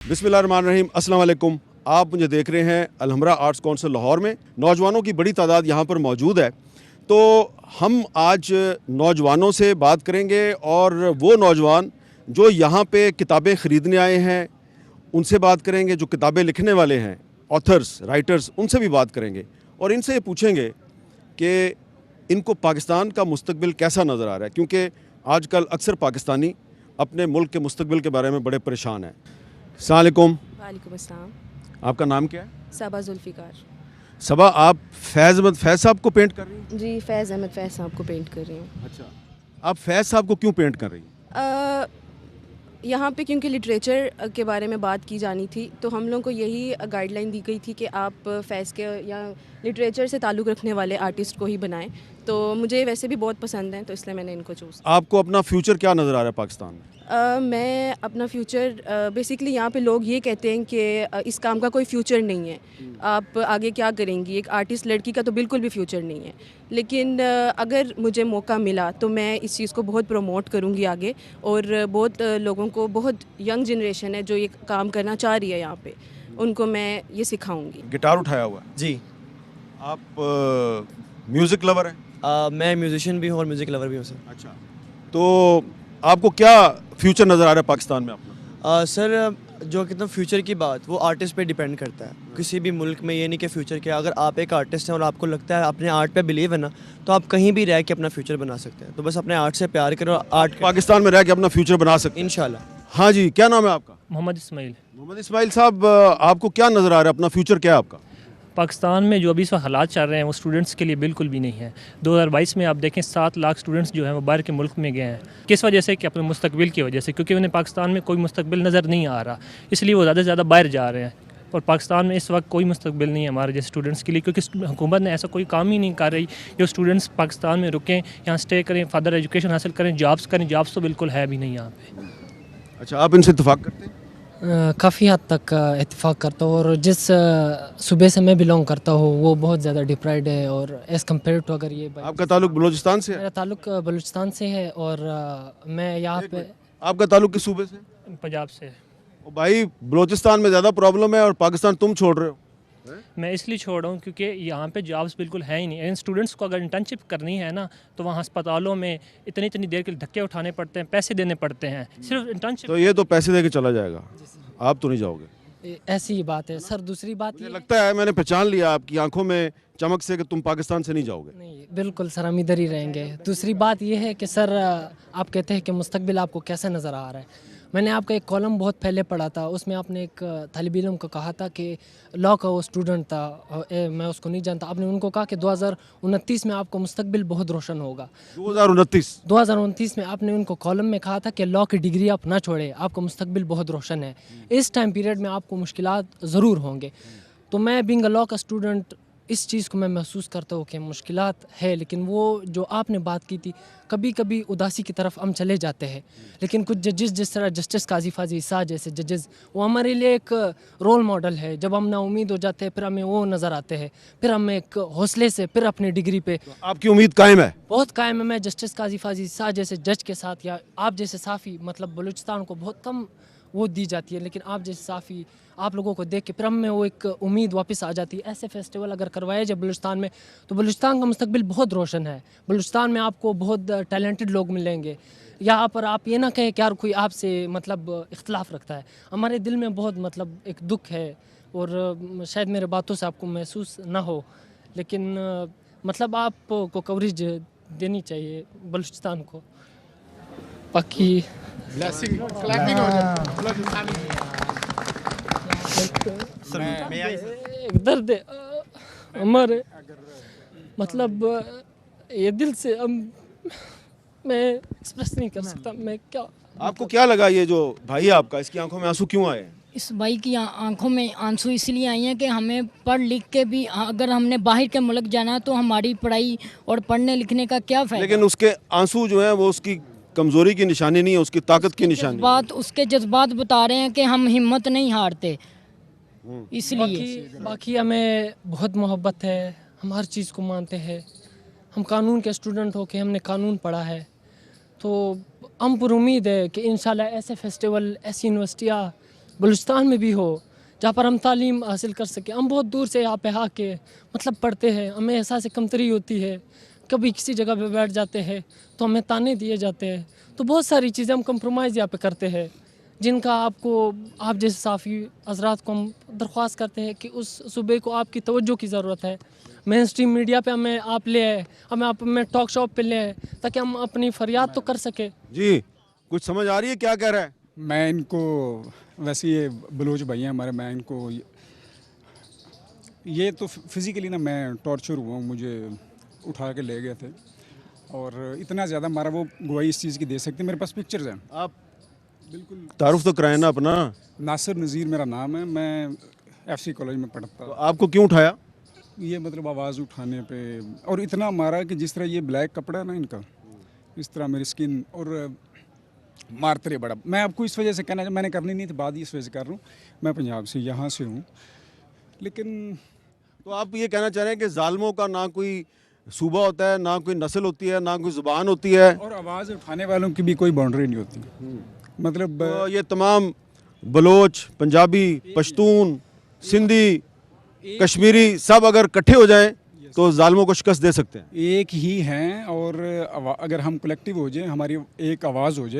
बिस्मिल्लाहिर्रहमानिर्रहीम, अस्सलाम वालेकुम। आप मुझे देख रहे हैं अलहमरा आर्ट्स काउंसिल लाहौर में। नौजवानों की बड़ी तादाद यहाँ पर मौजूद है, तो हम आज नौजवानों से बात करेंगे और वो नौजवान जो यहाँ पे किताबें ख़रीदने आए हैं उनसे बात करेंगे, जो किताबें लिखने वाले हैं, ऑथर्स, राइटर्स, उनसे भी बात करेंगे और इनसे ये पूछेंगे कि इनको पाकिस्तान का मुस्तकबिल कैसा नज़र आ रहा है, क्योंकि आजकल अक्सर पाकिस्तानी अपने मुल्क के मुस्तकबिल के बारे में बड़े परेशान हैं। अस्सलाम वालेकुम। वालेकुम अस्सलाम। आपका नाम क्या है? सबा जुल्फ़िकार। सबा, आप फैज़ साहब को पेंट कर रही हैं? जी, फैज़ अहमद फैज़ साहब को पेंट कर रही हूँ। अच्छा, आप फैज़ साहब को क्यों पेंट कर रही हैं? यहाँ पे क्योंकि लिटरेचर के बारे में बात की जानी थी, तो हम लोगों को यही गाइडलाइन दी गई थी कि आप फैज़ के या लिटरेचर से ताल्लुक़ रखने वाले आर्टिस्ट को ही बनाएं। तो मुझे वैसे भी बहुत पसंद हैं, तो इसलिए मैंने इनको चूज़। आपको अपना फ्यूचर क्या नज़र आ रहा है पाकिस्तान में? मैं अपना फ्यूचर बेसिकली यहाँ पे लोग ये कहते हैं कि इस काम का कोई फ्यूचर नहीं है, आप आगे क्या करेंगी। एक आर्टिस्ट लड़की का तो बिल्कुल भी फ्यूचर नहीं है, लेकिन अगर मुझे मौका मिला तो मैं इस चीज़ को बहुत प्रमोट करूँगी आगे, और बहुत लोगों को, बहुत यंग जनरेशन है जो ये काम करना चाह रही है यहाँ पे, उनको मैं ये सिखाऊँगी। गिटार उठाया हुआ है जी। आप, म्यूज़िक लवर हैं? मैं म्यूजिशियन भी हूँ और म्यूज़िक लवर भी हूँ सर। अच्छा, तो आपको क्या फ्यूचर नज़र आ रहा है पाकिस्तान में अपना? सर, जो कितना फ्यूचर की बात वो आर्टिस्ट पे डिपेंड करता है। किसी भी मुल्क में ये नहीं कि फ्यूचर क्या, अगर आप एक आर्टिस्ट हैं और आपको लगता है अपने आर्ट पे बिलीव है ना, तो आप कहीं भी रह के अपना फ्यूचर बना सकते हैं। तो बस अपने आर्ट से प्यार करो, आर्ट पाकिस्तान में रह के अपना फ्यूचर बना सकते हैं इंशाल्लाह। हाँ जी, क्या नाम है आपका? मोहम्मद इस्माइल। मोहम्मद इस्माइल साहब, आपको क्या नज़र आ रहा है, अपना फ्यूचर क्या है आपका? पाकिस्तान में जो अभी इस वक्त हालात चल रहे हैं वो स्टूडेंट्स के लिए बिल्कुल भी नहीं है। 2022 में आप देखें 7 लाख स्टूडेंट्स जो हैं वो बाहर के मुल्क में गए हैं। किस वजह से? कि अपने मुस्तकबिल की वजह से, क्योंकि उन्हें पाकिस्तान में कोई मुस्तकबिल नज़र नहीं आ रहा, इसलिए वो ज़्यादा से ज़्यादा बाहर जा रहे हैं। और पाकिस्तान में इस वक्त कोई मुस्तकबिल नहीं है हमारे जैसे स्टूडेंट्स के लिए, क्योंकि हुकूमत ने ऐसा कोई काम ही नहीं कर रही जो स्टूडेंट्स पाकिस्तान में रुकें, यहाँ स्टे करें, फर्दर एजुकेशन हासिल करें, जॉब्स करें। जॉब्स तो बिल्कुल है भी नहीं यहाँ पे। अच्छा, आप इनसे इत्तेफाक करते हैं? काफ़ी हद तक इत्तेफाक करता हूँ, और जिस सूबे से मैं बिलोंग करता हूँ वो बहुत ज़्यादा डिप्राइड है, और एज़ कम्पेयर टू अगर ये आपका ताल्लुक बलूचिस्तान से है? मेरा ताल्लुक बलूचिस्तान से है, और मैं यहाँ पे। आपका ताल्लुक किस सूबे से? पंजाब से। ओ भाई, बलूचिस्तान में ज़्यादा प्रॉब्लम है और पाकिस्तान तुम छोड़ रहे हो। मैं इसलिए छोड़ रहा हूँ क्योंकि यहाँ पे जॉब्स बिल्कुल है ही नहीं। इन स्टूडेंट्स को अगर इंटर्नशिप करनी है ना, तो वहाँ अस्पतालों में इतनी इतनी देर के लिए धक्के उठाने पड़ते हैं, पैसे देने पड़ते हैं सिर्फ इंटर्नशिप। तो ये तो पैसे दे के चला जाएगा, आप तो नहीं जाओगे। ऐसी ही बात है सर। दूसरी बात मुझे ये लगता है मैंने पहचान लिया आपकी आंखों में चमक से कि तुम पाकिस्तान से नहीं जाओगे। नहीं, बिल्कुल सर, हम इधर ही रहेंगे। दूसरी बात ये है कि सर, आप कहते हैं कि मुस्तकबिल आपको कैसा नज़र आ रहा है। मैंने आपका एक कॉलम बहुत पहले पढ़ा था, उसमें आपने एक तालिब इल्म को कहा था कि लॉ का वो स्टूडेंट था, मैं उसको नहीं जानता। आपने उनको कहा कि 2029 में आपको मुस्तकबिल बहुत रोशन होगा। 2029 में आपने उनको कॉलम में कहा था कि लॉ की डिग्री आप ना छोड़े, आपका मुस्तकबिल बहुत रोशन है। इस टाइम पीरियड में आपको मुश्किलात ज़रूर होंगे। तो मैं बीइंग अ लॉ का स्टूडेंट इस चीज़ को मैं महसूस करता हूँ कि मुश्किलात है, लेकिन वो जो आपने बात की थी, कभी कभी उदासी की तरफ हम चले जाते हैं। लेकिन कुछ जजेस, जिस तरह जस्टिस काजी फाजी इसा जैसे जजेस, वो हमारे लिए एक रोल मॉडल है। जब हम ना उम्मीद हो जाते हैं फिर हमें वो नज़र आते हैं, फिर हम एक हौसले से फिर अपनी डिग्री पे। तो आपकी उम्मीद कायम है? बहुत कायम है। मैं जस्टिस काजी फाजी इसा जैसे जज के साथ, या आप जैसे साफ़ी, मतलब बलूचिस्तान को बहुत कम वो दी जाती है, लेकिन आप जैसे साफ़ी, आप लोगों को देख के फिर हमें वो एक उम्मीद वापस आ जाती है। ऐसे फेस्टिवल अगर करवाए जाए बलूचिस्तान में, तो बलूचिस्तान का मुस्तकबिल बहुत रोशन है। बलूचिस्तान में आपको बहुत टैलेंटेड लोग मिलेंगे। यहाँ पर आप ये ना कहें कि यार कोई आपसे मतलब इख्तलाफ रखता है। हमारे दिल में बहुत मतलब एक दुख है, और शायद मेरे बातों से आपको महसूस ना हो, लेकिन मतलब आपको कवरेज देनी चाहिए बलूचिस्तान को। बाकी एक दर्द है हमारे, मतलब ये दिल से मैं एक्सप्रेस नहीं कर सकता। मैं क्या, आपको क्या लगा ये जो भाई है आपका, इसकी आंखों में आंसू क्यों आए? इस भाई की आंखों में आंसू इसलिए आई हैं कि हमें पढ़ लिख के भी अगर हमने बाहर के मुल्क जाना तो हमारी पढ़ाई और पढ़ने लिखने का क्या फ़ायदा। लेकिन उसके आंसू जो है वो उसकी कमज़ोरी की निशानी नहीं है, उसकी ताकत की निशानी है। उसके जज्बात बता रहे हैं कि हम हिम्मत नहीं हारते, इसलिए। बाकी हमें बहुत मोहब्बत है, हम हर चीज़ को मानते हैं। हम कानून के स्टूडेंट हो के हमने कानून पढ़ा है, तो हम पर उम्मीद है कि इंशाल्लाह ऐसे फेस्टिवल, ऐसी यूनिवर्सिटियाँ बलूचिस्तान में भी हो, जहाँ पर हम तालीम हासिल कर सकें। हम बहुत दूर से यहाँ पे आके मतलब पढ़ते हैं, हमें एहसास कमतरी होती है, कभी किसी जगह पे बैठ जाते हैं तो हमें ताने दिए जाते हैं। तो बहुत सारी चीज़ें हम कंप्रोमाइज़ यहाँ पे करते हैं, जिनका आप जैसे साफ़ी हजरात को हम दरख्वास्त करते हैं कि उस सूबे को आपकी तवज्जो की ज़रूरत है। मेन स्ट्रीम मीडिया पे हमें आप ले आए, हमें आप में टॉक शॉप पे ले आए, ताकि हम अपनी फरियाद तो कर सके। जी, कुछ समझ आ रही है क्या कह रहा है? मैं इनको वैसे ये बलोच भाई हैं हमारे, मैं इनको ये तो फिज़िकली ना मैं टॉर्चर हुआ हूँ, मुझे उठा के ले गए थे और इतना ज़्यादा मारा, वो गवाही इस चीज़ की दे सकते हैं, मेरे पास पिक्चर्स हैं। आप बिल्कुल तारुफ तो कराए ना अपना। नासिर नज़ीर मेरा नाम है, मैं FC कॉलेज में पढ़ता। तो आपको क्यों उठाया? ये मतलब आवाज़ उठाने पे और इतना मारा कि जिस तरह ये ब्लैक कपड़ा है ना इनका, इस तरह मेरी स्किन और मारते रहे बड़ा। मैं आपको इस वजह से कहना, मैंने करनी नहीं थी, बाद ही इस वजह से कर रहा हूँ। मैं पंजाब से यहाँ से हूँ, लेकिन तो आप ये कहना चाह रहे हैं कि जालिमों का ना कोई सूबा होता है, ना कोई नस्ल होती है, ना कोई ज़ुबान होती है, और आवाज़ उठाने वालों की भी कोई बाउंड्री नहीं होती। मतलब तो ये तमाम बलोच, पंजाबी, पश्तून, सिंधी, कश्मीरी सब अगर इकट्ठे हो जाएं तो जालिमों को शिकस्त दे सकते हैं। एक ही हैं और अगर हम कलेक्टिव हो जाए, हमारी एक आवाज़ हो जाए,